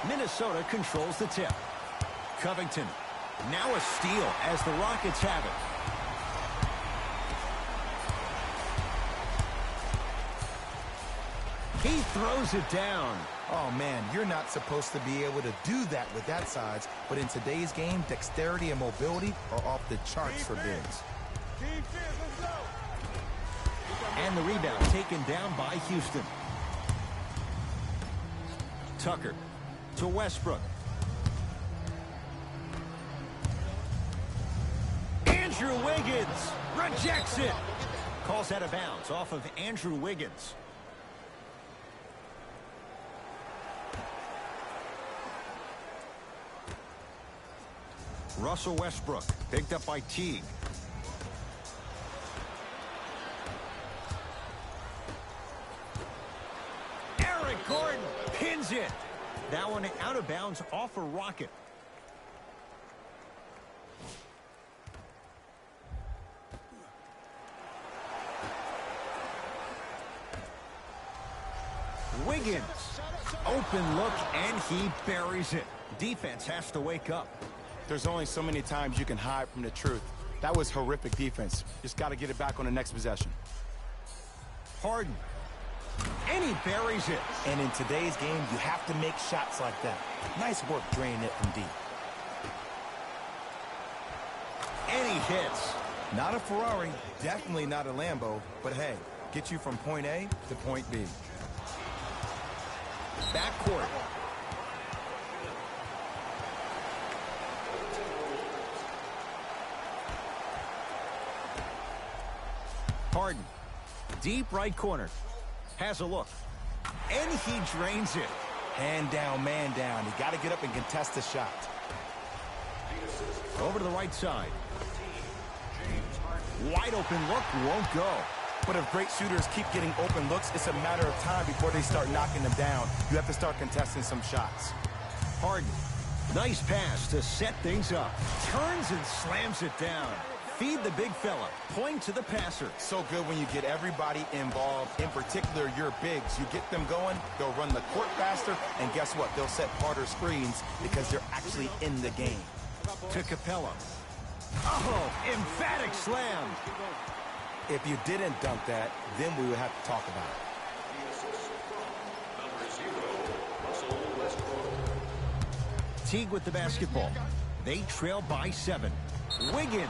Minnesota controls the tip. Covington. Now a steal as the Rockets have it. He throws it down. Oh, man, you're not supposed to be able to do that with that size, but in today's game, dexterity and mobility are off the charts for bigs. And the rebound taken down by Houston. Tucker to Westbrook. Andrew Wiggins rejects it. Calls out of bounds off of Andrew Wiggins. Russell Westbrook picked up by Teague. Eric Gordon pins it. That one out of bounds off a Rocket. Wiggins. Open look, and he buries it. Defense has to wake up. There's only so many times you can hide from the truth. That was horrific defense. Just got to get it back on the next possession. Harden. And he buries it. And in today's game, you have to make shots like that. Nice work draining it from deep. And he hits. Not a Ferrari, definitely not a Lambo, but hey, get you from point A to point B. Backcourt. Harden. Deep right corner. Has a look. And he drains it. Hand down, man down. You got to get up and contest the shot. Over to the right side. Wide open look, won't go. But if great shooters keep getting open looks, it's a matter of time before they start knocking them down. You have to start contesting some shots. Harden. Nice pass to set things up. Turns and slams it down. Feed the big fella. Point to the passer. So good when you get everybody involved, in particular your bigs. You get them going, they'll run the court faster, and guess what? They'll set harder screens because they're actually in the game. To Capella. Oh, emphatic slam. If you didn't dunk that, then we would have to talk about it. Teague with the basketball. They trail by 7. Wiggins.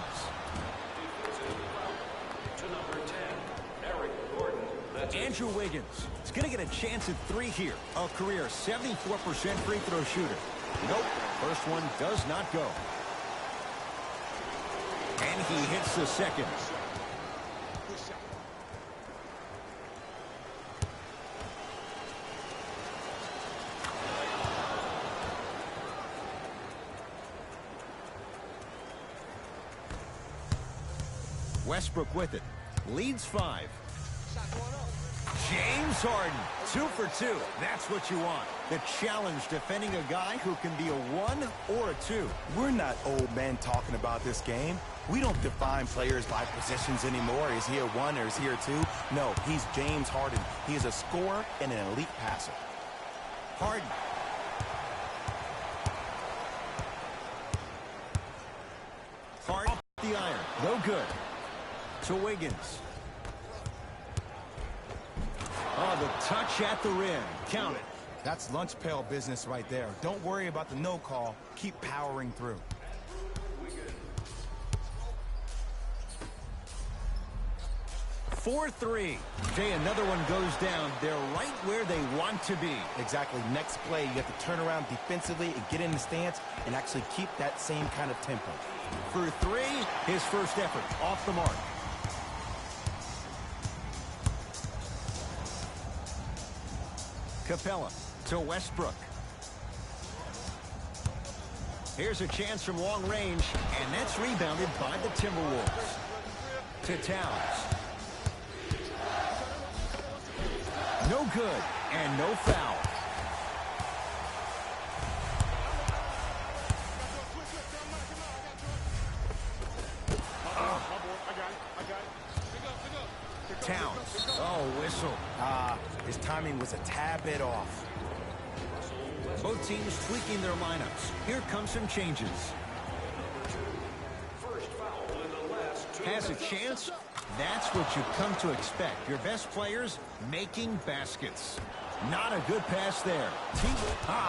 Andrew Wiggins is going to get a chance at 3 here. A career 74% free throw shooter. Nope. First one does not go. And he hits the second. Westbrook with it. Leads 5. James Harden, 2 for 2. That's what you want. The challenge defending a guy who can be a 1 or a 2. We're not old men talking about this game. We don't define players by positions anymore. Is he a 1 or is he a 2? No, he's James Harden. He is a scorer and an elite passer. Harden. Harden off the iron. No good. To Wiggins. Oh, the touch at the rim. Count it. That's lunch pail business right there. Don't worry about the no call. Keep powering through. For 3. Jay, another one goes down. They're right where they want to be. Exactly. Next play, you have to turn around defensively and get in the stance and actually keep that same kind of tempo. For 3, his first effort off the mark. Capella to Westbrook. Here's a chance from long range, and that's rebounded by the Timberwolves. To Towns. No good, and no foul. Towns. Oh, whistle. His timing was a tad bit off. Both teams tweaking their lineups. Here come some changes. Has a chance? That's what you come to expect. Your best players making baskets. Not a good pass there.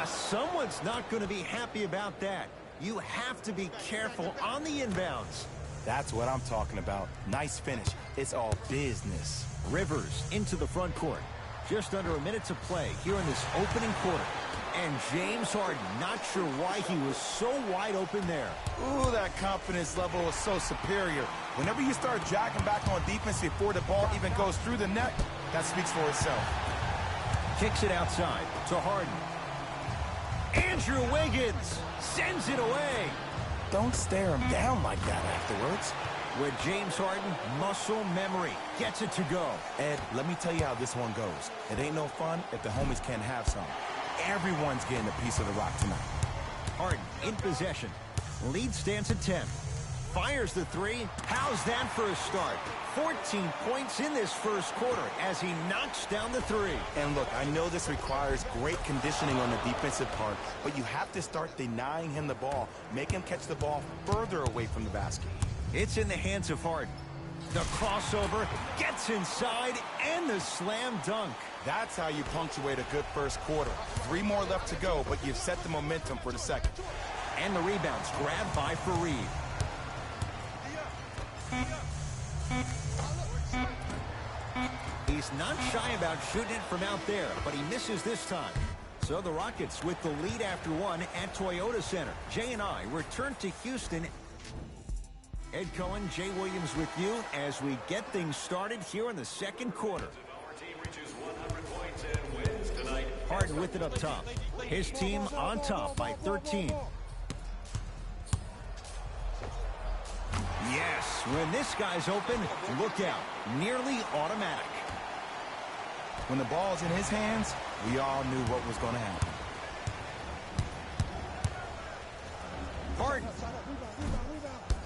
Someone's not going to be happy about that. You have to be careful on the inbounds. That's what I'm talking about. Nice finish. It's all business. Rivers into the front court. Just under a minute to play here in this opening quarter. And James Harden, not sure why he was so wide open there. Ooh, that confidence level is so superior. Whenever you start jacking back on defense before the ball even goes through the net, that speaks for itself. Kicks it outside to Harden. Andrew Wiggins sends it away. Don't stare him down like that afterwards. With James Harden, muscle memory. Gets it to go. Ed, let me tell you how this one goes. It ain't no fun if the homies can't have some. Everyone's getting a piece of the rock tonight. Harden in possession. Lead stands at 10. Fires the three. How's that for a start? 14 points in this first quarter as he knocks down the three. And look, I know this requires great conditioning on the defensive part, but you have to start denying him the ball. Make him catch the ball further away from the basket. It's in the hands of Harden. The crossover gets inside and the slam dunk. That's how you punctuate a good first quarter. 3 more left to go, but you've set the momentum for the second. And the rebound's grabbed by Fareed. He's not shy about shooting it from out there, but he misses this time. So the Rockets with the lead after one at Toyota Center. Jay and I return to Houston. Ed Cohen, Jay Williams with you as we get things started here in the second quarter. Harden with it up top. His team on top by 13. Yes, when this guy's open, look out. Nearly automatic. When the ball's in his hands, we all knew what was going to happen. Harden.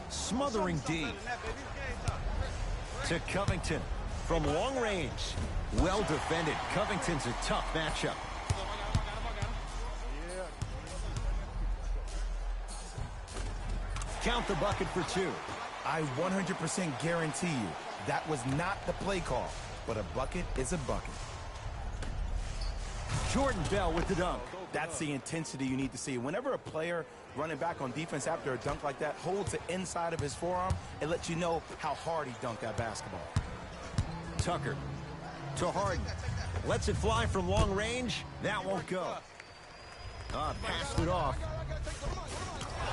Smothering D. To Covington. From long range. Well defended. Covington's a tough matchup. Count the bucket for 2. I 100% guarantee you that was not the play call, but a bucket is a bucket. Jordan Bell with the dunk. That's the intensity you need to see. Whenever a player running back on defense after a dunk like that holds the inside of his forearm, it lets you know how hard he dunked that basketball. Tucker to Harden. Lets it fly from long range. That won't go. Passed it off.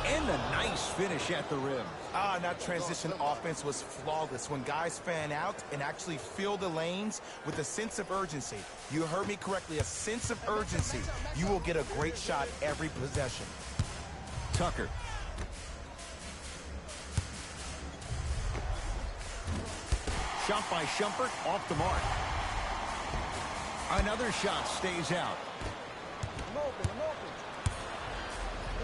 And a nice finish at the rim. That transition offense was flawless. When guys fan out and actually fill the lanes with a sense of urgency. You heard me correctly, a sense of urgency. You will get a great shot every possession. Tucker. Shot by Shumpert off the mark. Another shot stays out.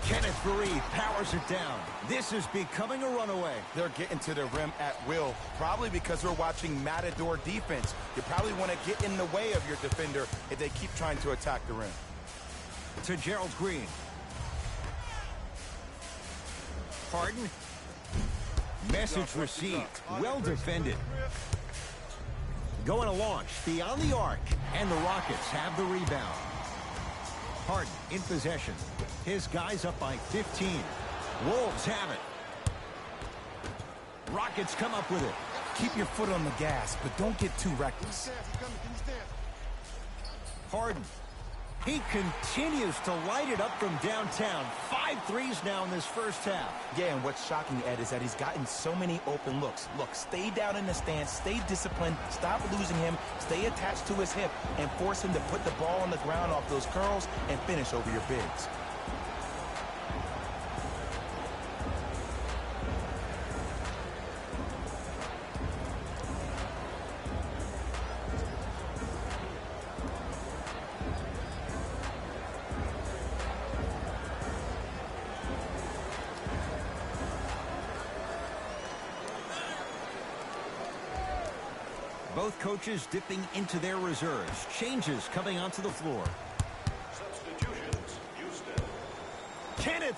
Kenneth Fareed powers it down. This is becoming a runaway. They're getting to the rim at will, probably because we're watching Matador defense. You probably want to get in the way of your defender if they keep trying to attack the rim. To Gerald Green. Harden. Message received. Well defended. Going to launch beyond the arc, and the Rockets have the rebound. Harden in possession. His guys up by 15. Wolves have it. Rockets come up with it. Keep your foot on the gas, but don't get too reckless. Harden. He continues to light it up from downtown. 5 threes now in this first half. Yeah, and what's shocking, Ed, is that he's gotten so many open looks. Look, stay down in the stance, stay disciplined, stop losing him, stay attached to his hip, and force him to put the ball on the ground off those curls and finish over your bigs. Both coaches dipping into their reserves. Changes coming onto the floor.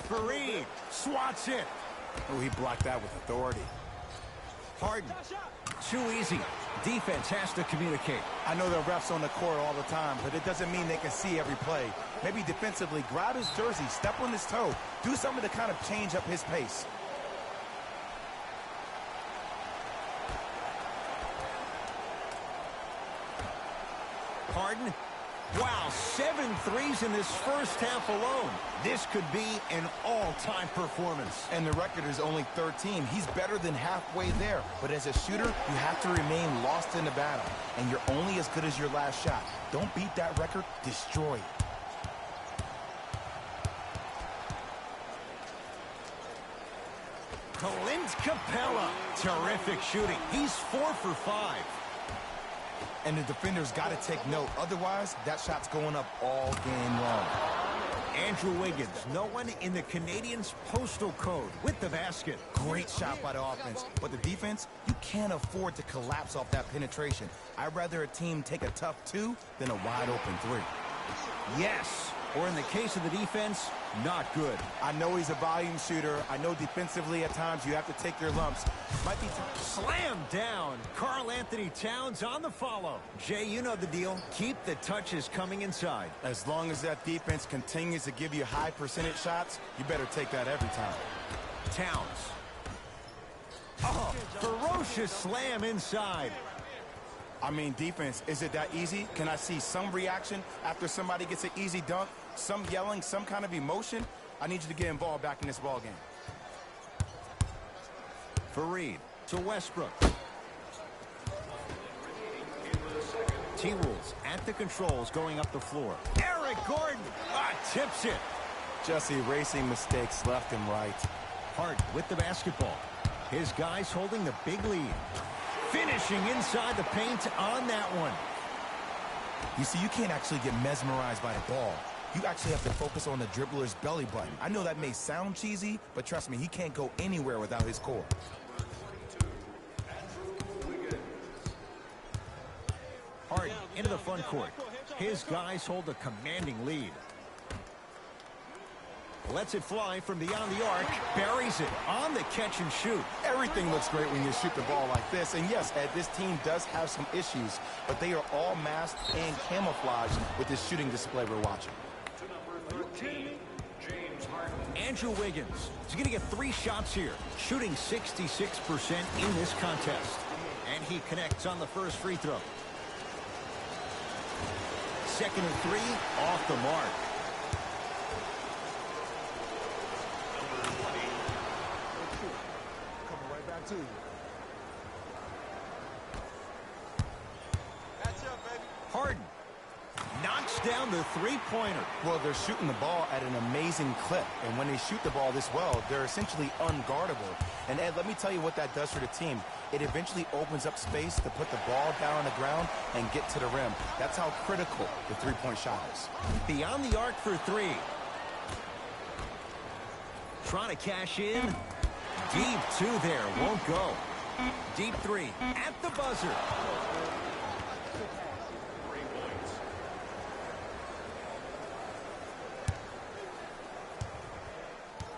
Fareed swats it. Oh, he blocked that with authority. Harden. Too easy. Defense has to communicate. I know there are refs on the court all the time, but it doesn't mean they can see every play. Maybe defensively, grab his jersey, step on his toe, do something to kind of change up his pace. Harden. Wow, 7 threes in this first half alone. This could be an all-time performance. And the record is only 13. He's better than halfway there. But as a shooter, you have to remain lost in the battle. And you're only as good as your last shot. Don't beat that record, destroy it. Clint Capella. Terrific shooting. He's 4 for 5. And the defender's got to take note. Otherwise, that shot's going up all game long. Andrew Wiggins, no one in the Canadians' postal code with the basket. Great shot by the offense. But the defense, you can't afford to collapse off that penetration. I'd rather a team take a tough 2 than a wide-open 3. Yes. Or in the case of the defense, not good. I know he's a volume shooter. I know defensively at times you have to take your lumps. Might be slam down. Karl Anthony Towns on the follow. Jay, you know the deal. Keep the touches coming inside. As long as that defense continues to give you high percentage shots, you better take that every time. Towns. Oh, ferocious slam inside. I mean, defense, is it that easy? Can I see some reaction after somebody gets an easy dunk? Some yelling, some kind of emotion? I need you to get involved back in this ball game. Fareed to Westbrook. T-Wolves at the controls going up the floor. Eric Gordon tips it. Just erasing mistakes left and right. Harden with the basketball. His guys holding the big lead. Finishing inside the paint on that one. You see, you can't actually get mesmerized by the ball. You actually have to focus on the dribbler's belly button. I know that may sound cheesy, but trust me, he can't go anywhere without his core. Harden into the front court. His guys hold a commanding lead. Lets it fly from beyond the arc. Buries it on the catch and shoot. Everything looks great when you shoot the ball like this. And yes, Ed, this team does have some issues, but they are all masked and camouflaged with this shooting display we're watching. To number 13, James Harden. Andrew Wiggins is going to get 3 shots here, shooting 66% in this contest. And he connects on the first free throw. Second and 3, off the mark. Coming right back to you. That's up, baby. Harden knocks down the three-pointer. Well, they're shooting the ball at an amazing clip. And when they shoot the ball this well, they're essentially unguardable. And, Ed, let me tell you what that does for the team. It eventually opens up space to put the ball down on the ground and get to the rim. That's how critical the three-point shot is. Beyond the arc for 3. Trying to cash in. Deep 2 there. Won't go. Deep 3 at the buzzer.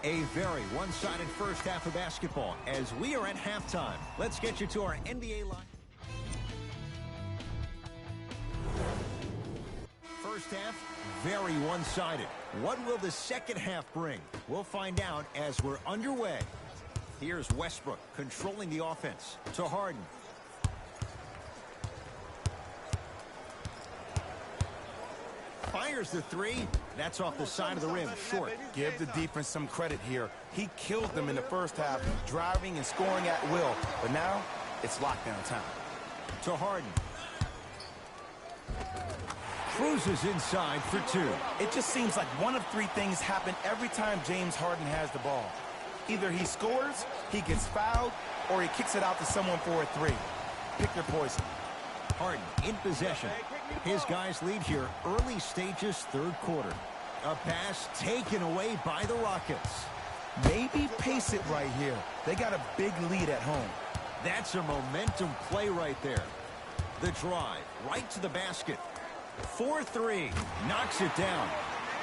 A very one-sided first half of basketball as we are at halftime. Let's get you to our NBA line. First half, very one-sided. What will the second half bring? We'll find out as we're underway. Here's Westbrook controlling the offense to Harden. Fires the 3. That's off the side of the rim, short. Give the defense some credit here. He killed them in the first half, driving and scoring at will. But now, it's lockdown time. To Harden. Cruises inside for 2. It just seems like one of 3 things happen every time James Harden has the ball. Either he scores, he gets fouled, or he kicks it out to someone for a 3. Pick your poison. Harden in possession. His guys lead here early stages, third quarter. A pass taken away by the Rockets. Maybe pace it right here. They got a big lead at home. That's a momentum play right there. The drive right to the basket. 4-3. Knocks it down.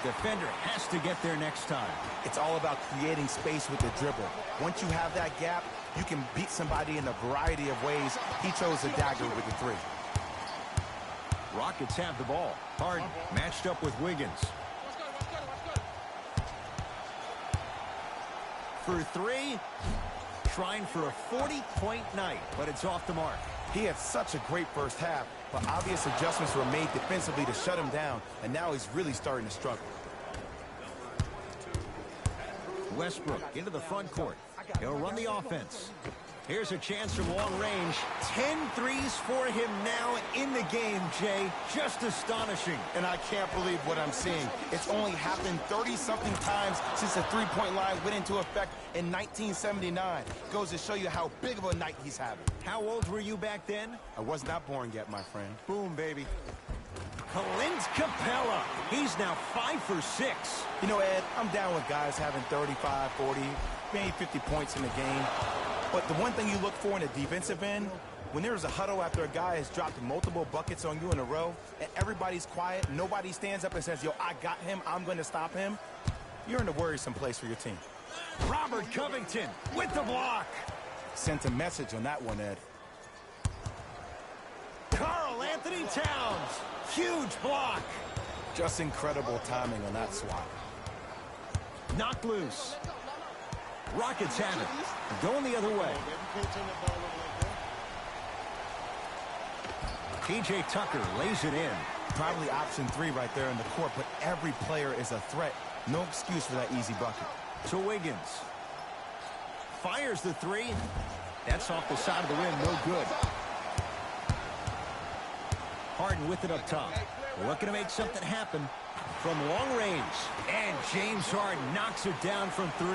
Defender has to get there next time. It's all about creating space with the dribble. Once you have that gap, you can beat somebody in a variety of ways. He chose the dagger with the three. Rockets have the ball. Harden matched up with Wiggins. For three, trying for a 40-point night, but it's off the mark. He had such a great first half, but obvious adjustments were made defensively to shut him down, and now he's really starting to struggle. Westbrook into the front court. He'll run the offense. Here's a chance from long range. 10 threes for him now in the game, Jay. Just astonishing. And I can't believe what I'm seeing. It's only happened 30-something times since the three-point line went into effect in 1979. Goes to show you how big of a night he's having. How old were you back then? I was not born yet, my friend. Boom, baby. Clint Capella. He's now 5 for 6. You know, Ed, I'm down with guys having 35, 40, maybe 50 points in the game. But the one thing you look for in a defensive end, when there's a huddle after a guy has dropped multiple buckets on you in a row, and everybody's quiet, nobody stands up and says, yo, I got him, I'm going to stop him, you're in a worrisome place for your team. Robert Covington with the block. Sent a message on that one, Ed. Karl Anthony Towns. Huge block. Just incredible timing on that swat. Knocked loose. Rockets have it. Going the other way. P.J. Tucker lays it in. Probably option 3 right there in the court, but every player is a threat. No excuse for that easy bucket. To Wiggins. Fires the three. That's off the side of the rim. No good. Harden with it up top. Looking to make something happen from long range. And James Harden knocks it down from 3.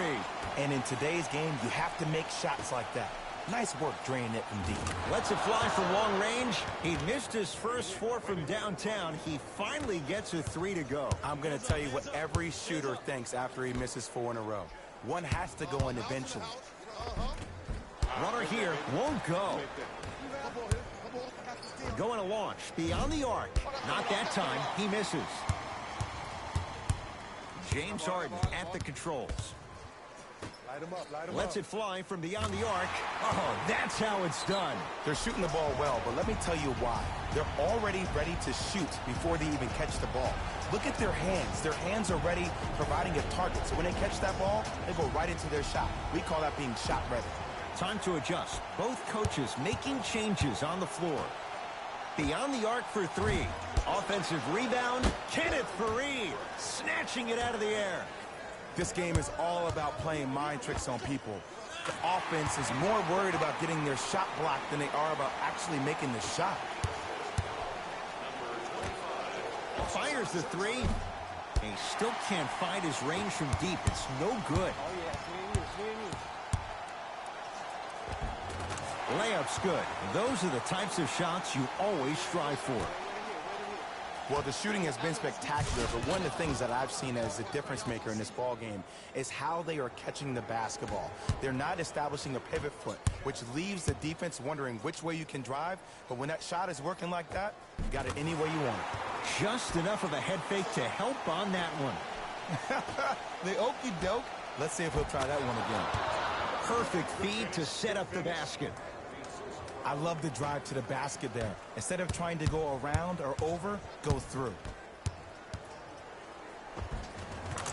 And in today's game, you have to make shots like that. Nice work draining it from deep. Lets it fly from long range. He missed his first 4 from downtown. He finally gets a 3 to go. I'm going to tell you what every shooter thinks after he misses 4 in a row. One has to go in eventually. Runner here won't go. Going to launch beyond the arc. Not that time. He misses. James Harden at the controls. Lets it fly from beyond the arc. Oh, that's how it's done. They're shooting the ball well, but let me tell you why. They're already ready to shoot before they even catch the ball. Look at their hands. Their hands are ready, providing a target. So when they catch that ball, they go right into their shot. We call that being shot ready. Time to adjust. Both coaches making changes on the floor. Beyond the arc for 3. Offensive rebound. Kenneth Faried snatching it out of the air. This game is all about playing mind tricks on people. The offense is more worried about getting their shot blocked than they are about actually making the shot. Fires the 3. He still can't find his range from deep. It's no good. Layup's good. Those are the types of shots you always strive for. Well, the shooting has been spectacular, but one of the things that I've seen as a difference maker in this ball game is how they are catching the basketball. They're not establishing a pivot foot, which leaves the defense wondering which way you can drive, but when that shot is working like that, you got it any way you want it. Just enough of a head fake to help on that one. The okey doke. Let's see if he'll try that one again. Perfect feed to set up the basket. I love the drive to the basket there. Instead of trying to go around or over, go through.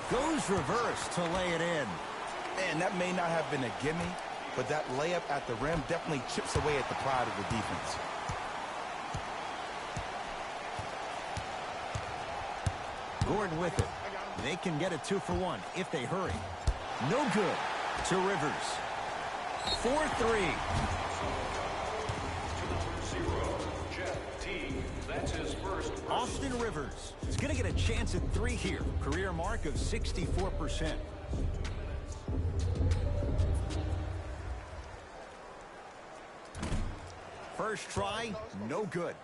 Goes reverse to lay it in. Man, that may not have been a gimme, but that layup at the rim definitely chips away at the pride of the defense. Gordon with it. They can get a 2 for 1 if they hurry. No good. To Rivers. 4-3. Austin Rivers is going to get a chance at 3 here. Career mark of 64%. First try, no good.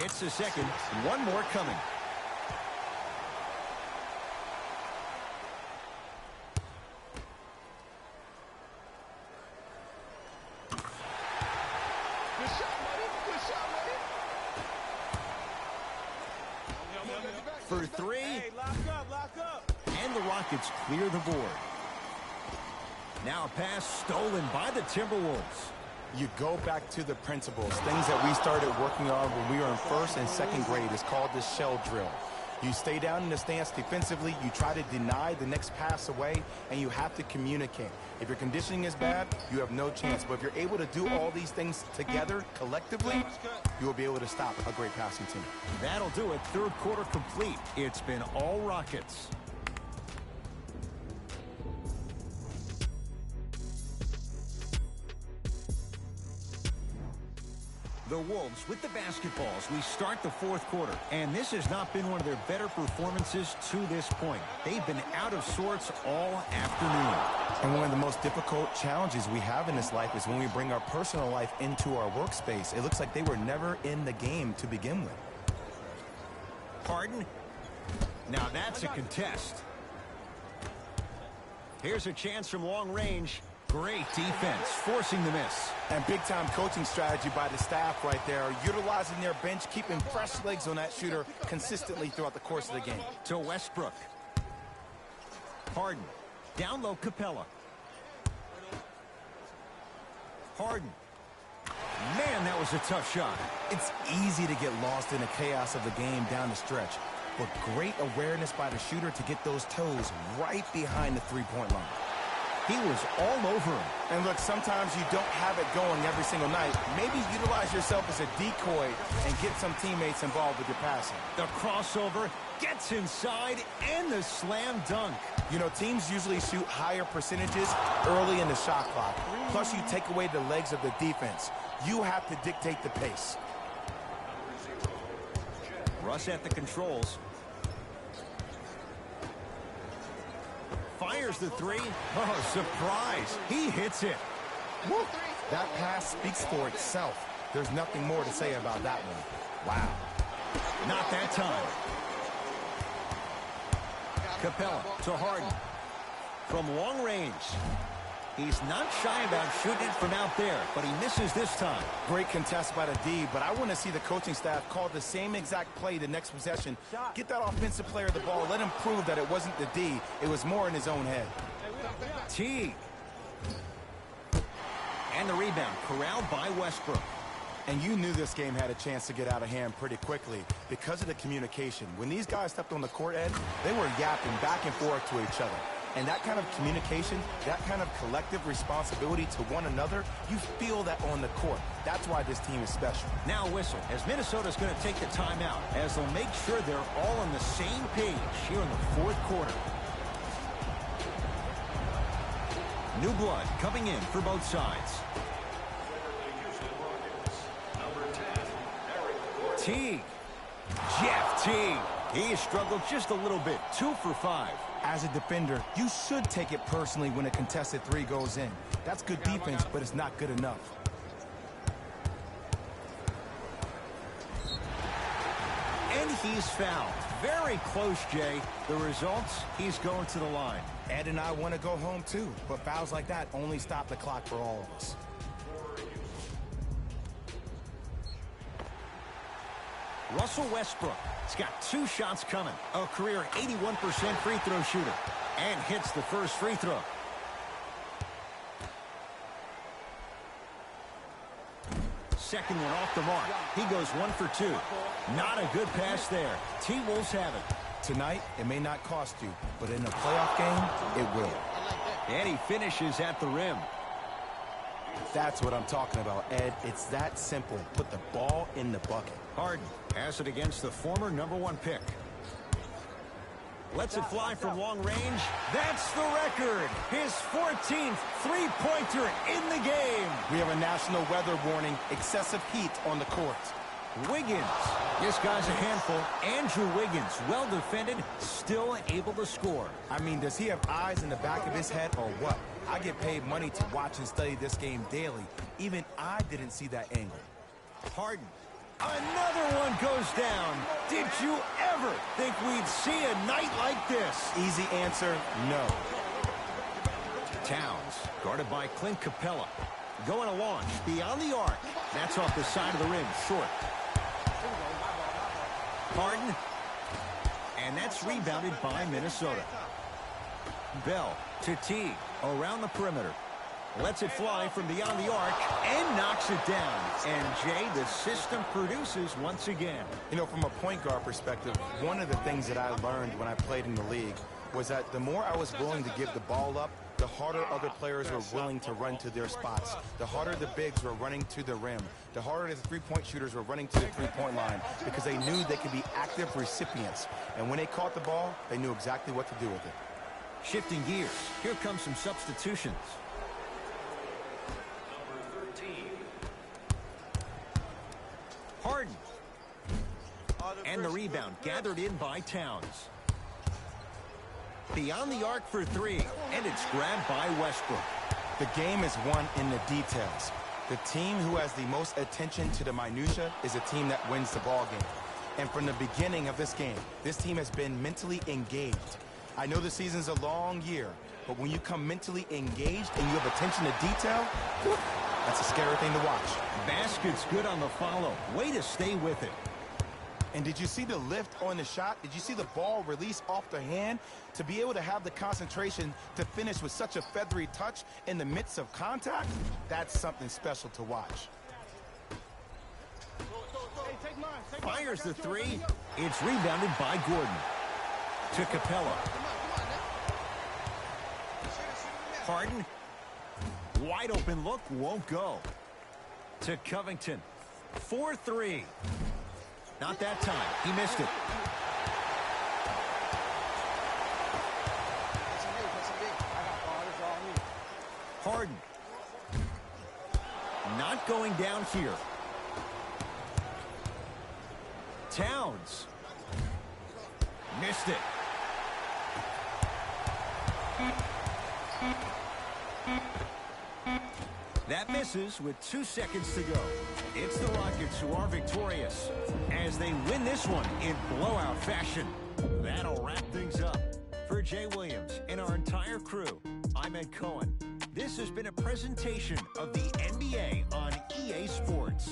It's the second. One more coming. for three. Hey, lock up. And the Rockets clear the board. Now a pass stolen by the Timberwolves. You go back to the principles, things that we started working on when we were in first and second grade. It's called the shell drill. You stay down in the stance defensively, you try to deny the next pass away, and you have to communicate. If your conditioning is bad, you have no chance. But if you're able to do all these things together, collectively, you will be able to stop a great passing team. That'll do it. Third quarter complete. It's been all Rockets. The Wolves with the basketballs. We start the fourth quarter, and this has not been one of their better performances to this point. They've been out of sorts all afternoon. And one of the most difficult challenges we have in this life is when we bring our personal life into our workspace. It looks like they were never in the game to begin with. Harden. Now that's a contest. Here's a chance from long range. Great defense, forcing the miss. And big-time coaching strategy by the staff right there, utilizing their bench, keeping fresh legs on that shooter consistently throughout the course of the game. To Westbrook. Harden. Down low, Capella. Harden. Man, that was a tough shot. It's easy to get lost in the chaos of the game down the stretch, but great awareness by the shooter to get those toes right behind the three-point line. He was all over him. And look, sometimes you don't have it going every single night. Maybe utilize yourself as a decoy and get some teammates involved with your passing. The crossover gets inside and the slam dunk. You know, teams usually shoot higher percentages early in the shot clock. Plus, you take away the legs of the defense. You have to dictate the pace. Russ at the controls. Fires the three. Oh, surprise. He hits it. Woo. That pass speaks for itself. There's nothing more to say about that one. Wow. Not that time. Capella to Harden. From long range. He's not shy about shooting it from out there, but he misses this time. Great contest by the D, but I want to see the coaching staff call the same exact play the next possession. Get that offensive player the ball. Let him prove that it wasn't the D. It was more in his own head. Teague. And the rebound corralled by Westbrook. And you knew this game had a chance to get out of hand pretty quickly because of the communication. When these guys stepped on the court, Ed, they were yapping back and forth to each other. And that kind of communication, that kind of collective responsibility to one another, you feel that on the court. That's why this team is special. Now whistle, as Minnesota's going to take the timeout, as they'll make sure they're all on the same page here in the fourth quarter. New blood coming in for both sides. Teague. Jeff Teague. He struggled just a little bit. 2 for 5. As a defender, you should take it personally when a contested three goes in. That's good defense, but it's not good enough. And he's fouled. Very close, Jay. The results, he's going to the line. Ed and I want to go home too, but fouls like that only stop the clock for all of us. Russell Westbrook. He's got 2 shots coming. A career 81% free throw shooter. And hits the first free throw. Second one off the mark. He goes 1 for 2. Not a good pass there. T-Wolves have it. Tonight, it may not cost you, but in a playoff game, it will. And he finishes at the rim. That's what I'm talking about, Ed. It's that simple. Put the ball in the bucket. Harden has it against the former #1 pick. Lets it fly from long range. That's the record. His 14th three-pointer in the game. We have a national weather warning. Excessive heat on the court. Wiggins. This guy's a handful. Andrew Wiggins, well defended, still able to score. I mean, does he have eyes in the back of his head or what? I get paid money to watch and study this game daily. Even I didn't see that angle. Harden. Another one goes down. Did you ever think we'd see a night like this? Easy answer, no. Towns, guarded by Clint Capella. Going to launch beyond the arc. That's off the side of the rim, short. Harden. And that's rebounded by Minnesota. Bell to T around the perimeter. Lets it fly from beyond the arc and knocks it down. And, Jay, the system produces once again. You know, from a point guard perspective, one of the things that I learned when I played in the league was that the more I was willing to give the ball up, the harder other players were willing to run to their spots. The harder the bigs were running to the rim. The harder the three-point shooters were running to the three-point line because they knew they could be active recipients. And when they caught the ball, they knew exactly what to do with it. Shifting gears, here comes some substitutions. Harden. And the rebound gathered in by Towns. Beyond the arc for three, and it's grabbed by Westbrook. The game is won in the details. The team who has the most attention to the minutia is a team that wins the ball game. And from the beginning of this game, this team has been mentally engaged. I know the season's a long year, but when you come mentally engaged and you have attention to detail, that's a scary thing to watch. Basket's good on the follow. Way to stay with it. And did you see the lift on the shot? Did you see the ball release off the hand? To be able to have the concentration to finish with such a feathery touch in the midst of contact, that's something special to watch. Fires the three. It's rebounded by Gordon. To Capella. Harden. Wide open look, won't go. To Covington. 4-3. Not that time. He missed it. Harden. Not going down here. Towns. Missed it. That misses with 2 seconds to go. It's the Rockets who are victorious as they win this one in blowout fashion. That'll wrap things up. For Jay Williams and our entire crew, I'm Ed Cohen. This has been a presentation of the NBA on EA Sports.